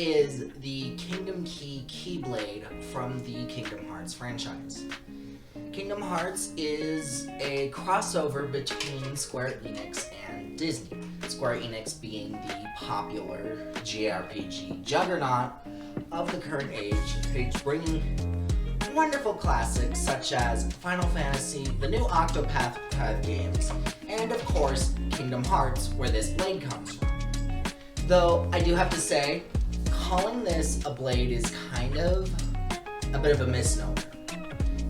is the Kingdom Key Keyblade from the Kingdom Hearts franchise. Kingdom Hearts is a crossover between Square Enix and Disney. Square Enix being the popular JRPG juggernaut of the current age, bringing wonderful classics such as Final Fantasy, the new Octopath games, and of course, Kingdom Hearts, where this blade comes from. Though, I do have to say, calling this a blade is kind of a bit of a misnomer.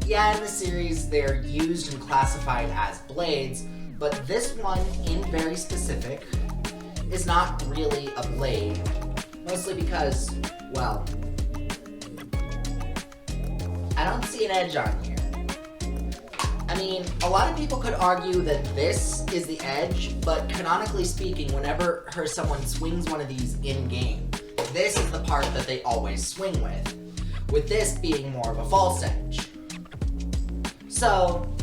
Yeah, in the series, they're used and classified as blades, but this one, in very specific, is not really a blade. Mostly because, well, I don't see an edge on here. I mean, a lot of people could argue that this is the edge, but canonically speaking, whenever someone swings one of these in-game, this is the part that they always swing with this being more of a false edge. So,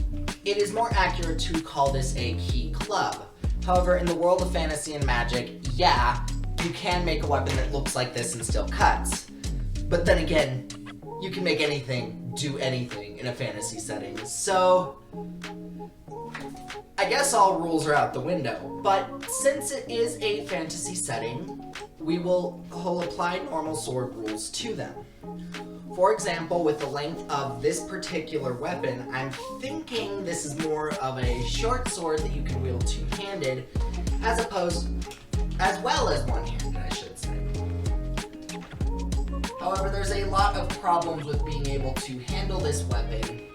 it is more accurate to call this a key club. However, in the world of fantasy and magic, yeah, you can make a weapon that looks like this and still cuts. But then again, you can make anything do anything in a fantasy setting. So, I guess all rules are out the window. But since it is a fantasy setting, we will apply normal sword rules to them. For example, with the length of this particular weapon, I'm thinking this is more of a short sword that you can wield two-handed, as well as one-handed, I should say. However, there's a lot of problems with being able to handle this weapon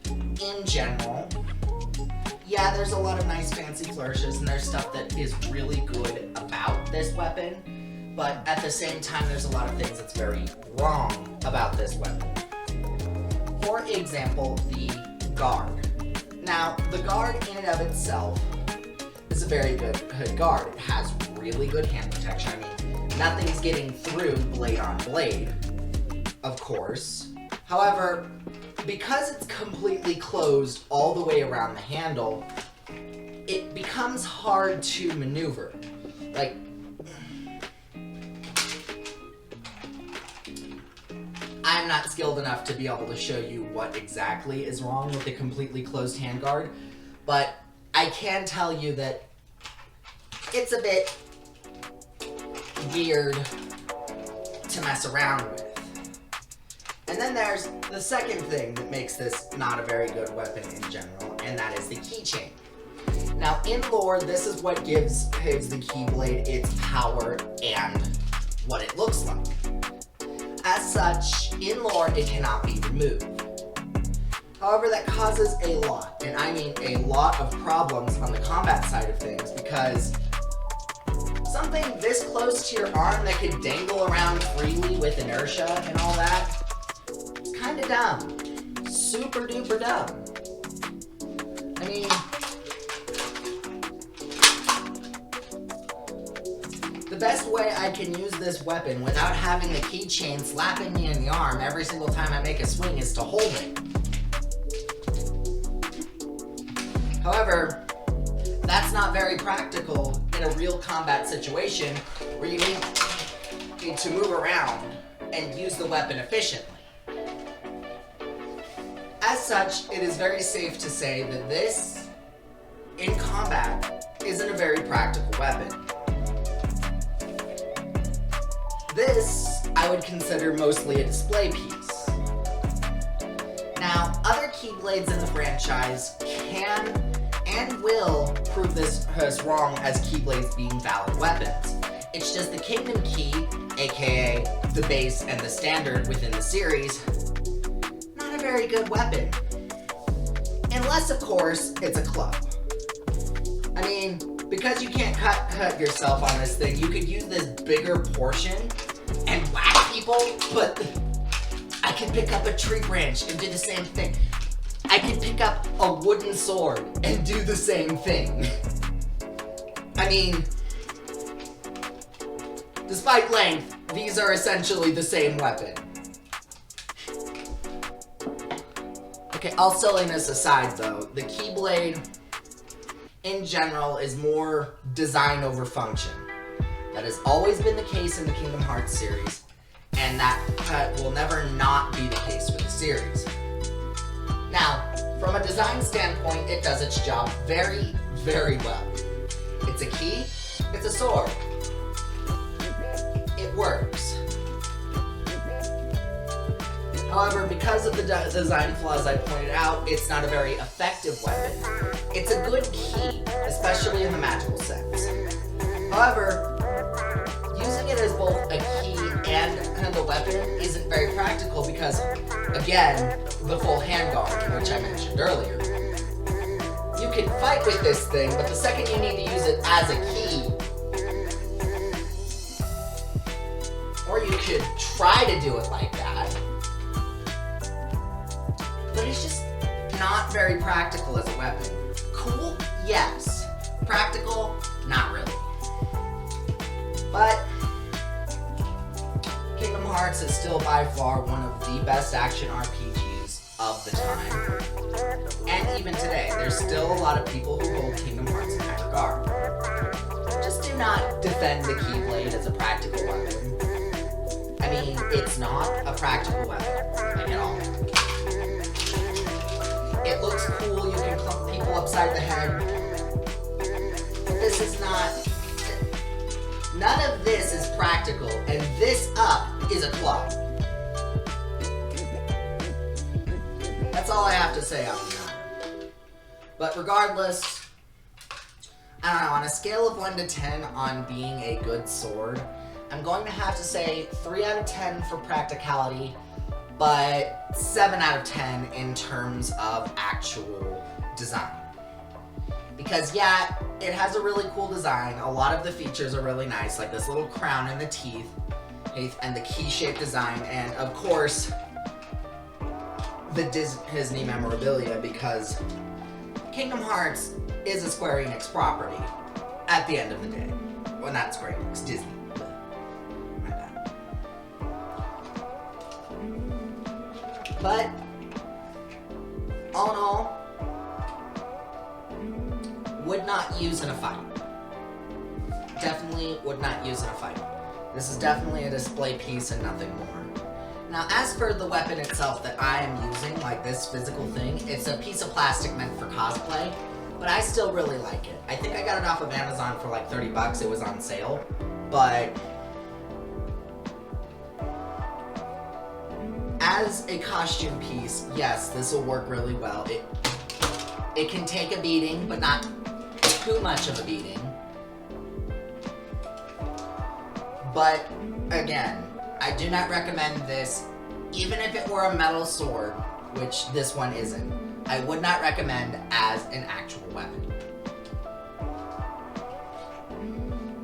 in general. Yeah, there's a lot of nice fancy flourishes, and there's stuff that is really good about this weapon. But at the same time, there's a lot of things that's very wrong about this weapon. For example, the guard. Now, the guard in and of itself is a very good guard. It has really good hand protection. I mean, nothing's getting through blade on blade, of course. However, because it's completely closed all the way around the handle, it becomes hard to maneuver. Like, I'm not skilled enough to be able to show you what exactly is wrong with the completely closed handguard, but I can tell you that it's a bit weird to mess around with. And then there's the second thing that makes this not a very good weapon in general, and that is the keychain. Now, in lore, this is what gives the Keyblade its power and what it looks like. As such, in lore, it cannot be removed. However, that causes a lot, and I mean a lot of problems on the combat side of things, because something this close to your arm that could dangle around freely with inertia and all that, it's kind of dumb. Super duper dumb. I mean, the best way I can use this weapon without having the keychain slapping me in the arm every single time I make a swing is to hold it. However, that's not very practical in a real combat situation where you need to move around and use the weapon efficiently. As such, it is very safe to say that this, in combat, isn't a very practical weapon. This, I would consider mostly a display piece. Now, other Keyblades in the franchise can and will prove this wrong as Keyblades being valid weapons. It's just the Kingdom Key, aka the base and the standard within the series, not a very good weapon. Unless, of course, it's a club. I mean, because you can't cut yourself on this thing, you could use this bigger portion and whack people, but I can pick up a tree branch and do the same thing. I can pick up a wooden sword and do the same thing. I mean, despite length, these are essentially the same weapon. Okay, all silliness aside though, the Keyblade in general is more design over function. That has always been the case in the Kingdom Hearts series, and that will never not be the case for the series. Now, from a design standpoint, it does its job very, very well. It's a key, it's a sword. It works. However, because of the design flaws I pointed out, it's not a very effective weapon. It's a good key, especially in the magical sense. However, using it as both a key and kind of a weapon isn't very practical because, again, the full handguard, which I mentioned earlier. You can fight with this thing, but the second you need to use it as a key, or you could try to do it like that, but it's just not very practical as a weapon. Cool? Yes. Practical? Not really. But Kingdom Hearts is still by far one of the best action RPGs of the time. And even today, there's still a lot of people who hold Kingdom Hearts in high regard. Just do not defend the Keyblade as a practical weapon. I mean, it's not a practical weapon, like at all. It looks cool, you can clump people upside the head, but this is not. None of this is practical, and this up is a club. That's all I have to say on that. But regardless, I don't know, on a scale of 1 to 10 on being a good sword, I'm going to have to say 3 out of 10 for practicality, but 7 out of 10 in terms of actual design. Because yeah, it has a really cool design. A lot of the features are really nice, like this little crown and the teeth, and the key-shaped design, and of course, the Disney memorabilia, because Kingdom Hearts is a Square Enix property at the end of the day. Well, not Square Enix, Disney. My bad. But, all in all, would not use in a fight. Definitely would not use in a fight. This is definitely a display piece and nothing more. Now, as for the weapon itself that I am using, like this physical thing, it's a piece of plastic meant for cosplay, but I still really like it. I think I got it off of Amazon for like 30 bucks, it was on sale, but as a costume piece, yes, this will work really well. It can take a beating, but not too much of a beating. But again, I do not recommend this, even if it were a metal sword, which this one isn't. I would not recommend as an actual weapon.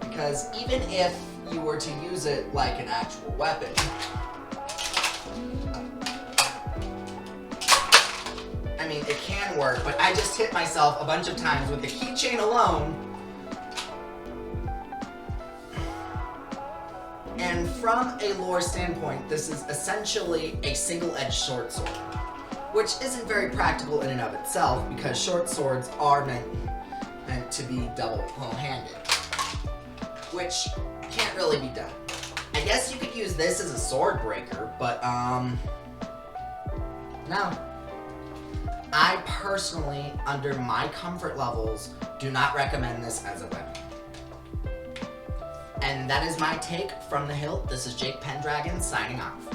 Because even if you were to use it like an actual weapon, I mean, it can work, but I just hit myself a bunch of times with the keychain alone. And from a lore standpoint, this is essentially a single-edged short sword, which isn't very practical in and of itself because short swords are meant to be double-handed, which can't really be done. I guess you could use this as a sword breaker, but no. I personally, under my comfort levels, do not recommend this as a weapon. And that is my take from the hilt. This is Jake Pendragon signing off.